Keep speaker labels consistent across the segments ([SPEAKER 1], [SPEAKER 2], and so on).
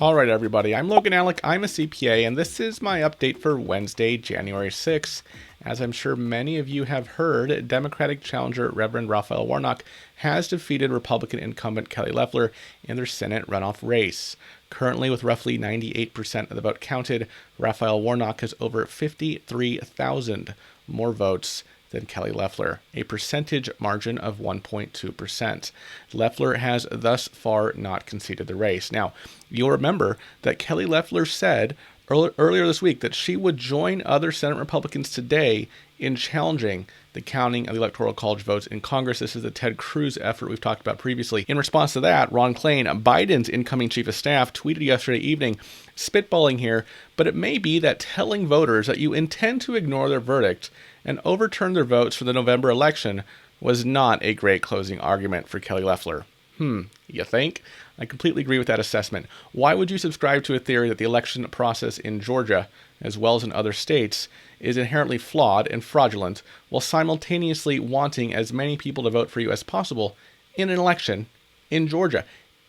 [SPEAKER 1] All right, everybody, I'm Logan Alec, I'm a CPA, and this is my update for Wednesday, January 6th. As I'm sure many of you have heard, Democratic challenger Reverend Raphael Warnock has defeated Republican incumbent Kelly Loeffler in their Senate runoff race. Currently, with roughly 98% of the vote counted, Raphael Warnock has over 53,000 more votes than Kelly Loeffler, a percentage margin of 1.2%. Loeffler has thus far not conceded the race. Now, you'll remember that Kelly Loeffler said earlier this week that she would join other Senate Republicans today in challenging the counting of the Electoral College votes in Congress. This is the Ted Cruz effort we've talked about previously. In response to that, Ron Klain, Biden's incoming chief of staff, tweeted yesterday evening, spitballing here, but it may be that telling voters that you intend to ignore their verdict and overturn their votes for the November election was not a great closing argument for Kelly Loeffler. You think? I completely agree with that assessment. Why would you subscribe to a theory that the election process in Georgia, as well as in other states, is inherently flawed and fraudulent, while simultaneously wanting as many people to vote for you as possible in an election in Georgia?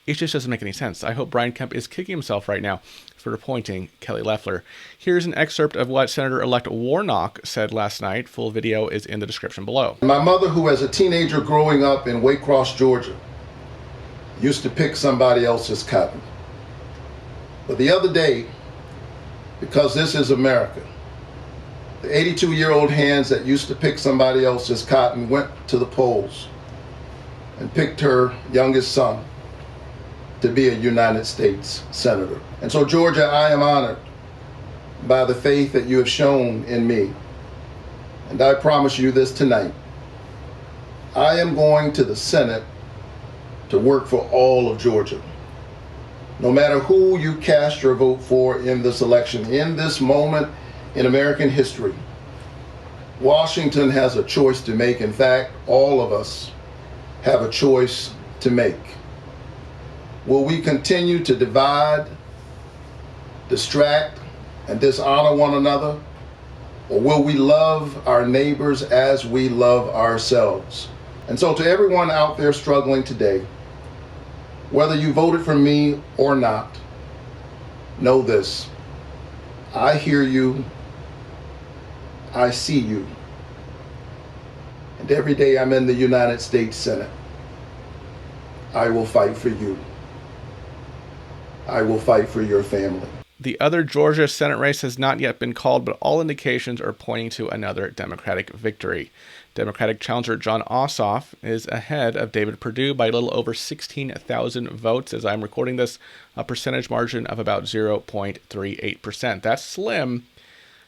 [SPEAKER 1] It just doesn't make any sense. I hope Brian Kemp is kicking himself right now for appointing Kelly Loeffler. Here's an excerpt of what Senator-elect Warnock said last night. Full video is in the description below.
[SPEAKER 2] My mother, who as a teenager growing up in Waycross, Georgia, used to pick somebody else's cotton. But the other day, because this is America, the 82-year-old hands that used to pick somebody else's cotton went to the polls and picked her youngest son to be a United States Senator. And so, Georgia, I am honored by the faith that you have shown in me. And I promise you this tonight. I am going to the Senate to work for all of Georgia. No matter who you cast your vote for in this election, in this moment in American history, Washington has a choice to make. In fact, all of us have a choice to make. Will we continue to divide, distract, and dishonor one another? Or will we love our neighbors as we love ourselves? And so to everyone out there struggling today, whether you voted for me or not, know this: I hear you, I see you, and every day I'm in the United States Senate, I will fight for you. I will fight for your family.
[SPEAKER 1] The other Georgia Senate race has not yet been called, but all indications are pointing to another Democratic victory. Democratic challenger Jon Ossoff is ahead of David Perdue by a little over 16,000 votes as I'm recording this, a percentage margin of about 0.38%. That's slim,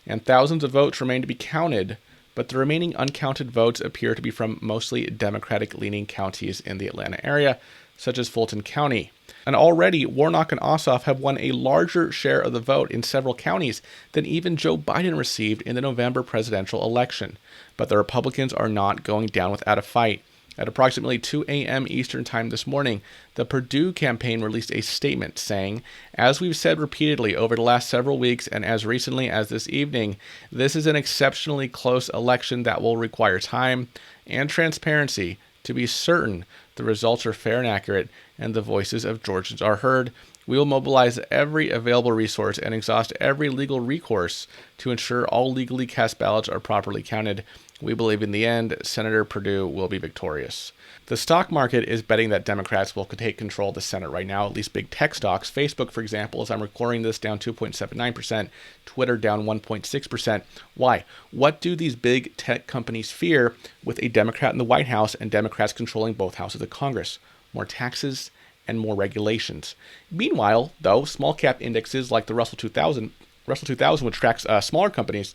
[SPEAKER 1] and thousands of votes remain to be counted, but the remaining uncounted votes appear to be from mostly Democratic-leaning counties in the Atlanta area, such as Fulton County. And already, Warnock and Ossoff have won a larger share of the vote in several counties than even Joe Biden received in the November presidential election. But the Republicans are not going down without a fight. At approximately 2 a.m. Eastern Time this morning, the Perdue campaign released a statement saying, "As we've said repeatedly over the last several weeks and as recently as this evening, this is an exceptionally close election that will require time and transparency to be certain the results are fair and accurate and the voices of Georgians are heard. We will mobilize every available resource and exhaust every legal recourse to ensure all legally cast ballots are properly counted. We believe in the end, Senator Perdue will be victorious." The stock market is betting that Democrats will take control of the Senate right now, at least big tech stocks. Facebook, for example, as I'm recording this, down 2.79%, Twitter down 1.6%. Why? What do these big tech companies fear with a Democrat in the White House and Democrats controlling both houses of Congress? More taxes and more regulations. Meanwhile, though, small cap indexes like the Russell 2000, which tracks smaller companies,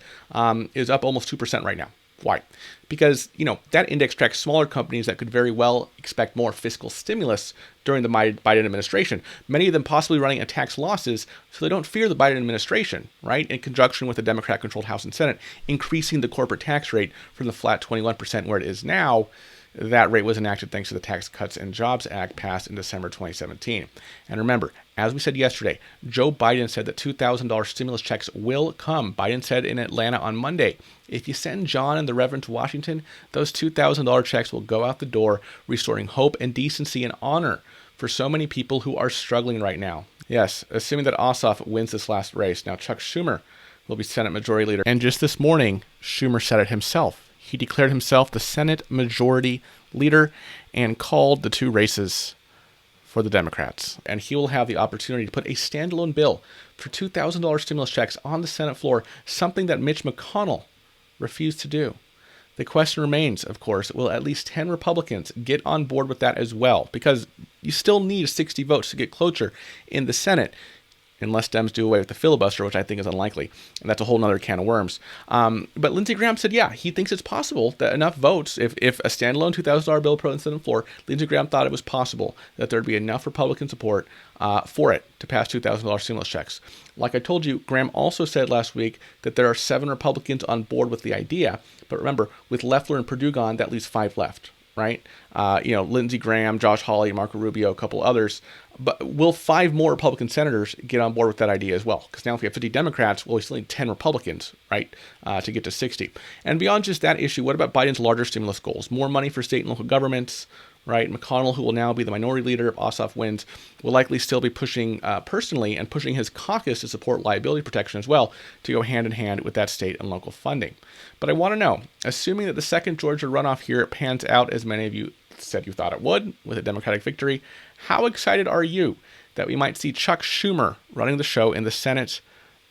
[SPEAKER 1] is up almost 2% right now. Why? Because, that index tracks smaller companies that could very well expect more fiscal stimulus during the Biden administration, many of them possibly running at tax losses, so they don't fear the Biden administration, right? In conjunction with the Democrat-controlled House and Senate, increasing the corporate tax rate from the flat 21% where it is now. That rate was enacted thanks to the Tax Cuts and Jobs Act passed in December 2017. And remember, as we said yesterday, Joe Biden said that $2,000 stimulus checks will come. Biden said in Atlanta on Monday, if you send John and the Reverend to Washington, those $2,000 checks will go out the door, restoring hope and decency and honor for so many people who are struggling right now. Yes, assuming that Ossoff wins this last race. Now, Chuck Schumer will be Senate Majority Leader. And just this morning, Schumer said it himself. He declared himself the Senate Majority Leader and called the two races for the Democrats. And he will have the opportunity to put a standalone bill for $2,000 stimulus checks on the Senate floor, something that Mitch McConnell refused to do. The question remains, of course, will at least 10 Republicans get on board with that as well? Because you still need 60 votes to get cloture in the Senate, unless Dems do away with the filibuster, which I think is unlikely. And that's a whole nother can of worms. But Lindsey Graham said, yeah, he thinks it's possible that enough votes, if a standalone $2,000 bill put on the Senate floor, Lindsey Graham thought it was possible that there'd be enough Republican support for it to pass $2,000 stimulus checks. Like I told you, Graham also said last week that there are 7 Republicans on board with the idea. But remember, with Loeffler and Perdue gone, that leaves 5 left, right? Lindsey Graham, Josh Hawley, Marco Rubio, a couple others. But will 5 more Republican senators get on board with that idea as well? Because now if we have 50 Democrats, well, we still need 10 Republicans, right, to get to 60. And beyond just that issue, what about Biden's larger stimulus goals? More money for state and local governments, right? McConnell, who will now be the minority leader if Ossoff wins, will likely still be pushing personally and pushing his caucus to support liability protection as well, to go hand in hand with that state and local funding. But I want to know, assuming that the second Georgia runoff here pans out as many of you said you thought it would, with a Democratic victory, how excited are you that we might see Chuck Schumer running the show in the Senate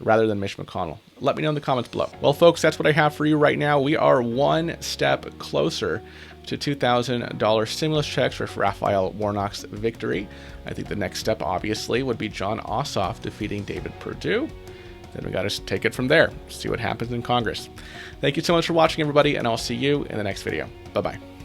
[SPEAKER 1] rather than Mitch McConnell? Let me know in the comments below. Well, folks, that's what I have for you right now. We are one step closer to $2,000 stimulus checks for Raphael Warnock's victory. I think the next step, obviously, would be Jon Ossoff defeating David Perdue. Then we got to take it from there, see what happens in Congress. Thank you so much for watching, everybody, and I'll see you in the next video. Bye-bye.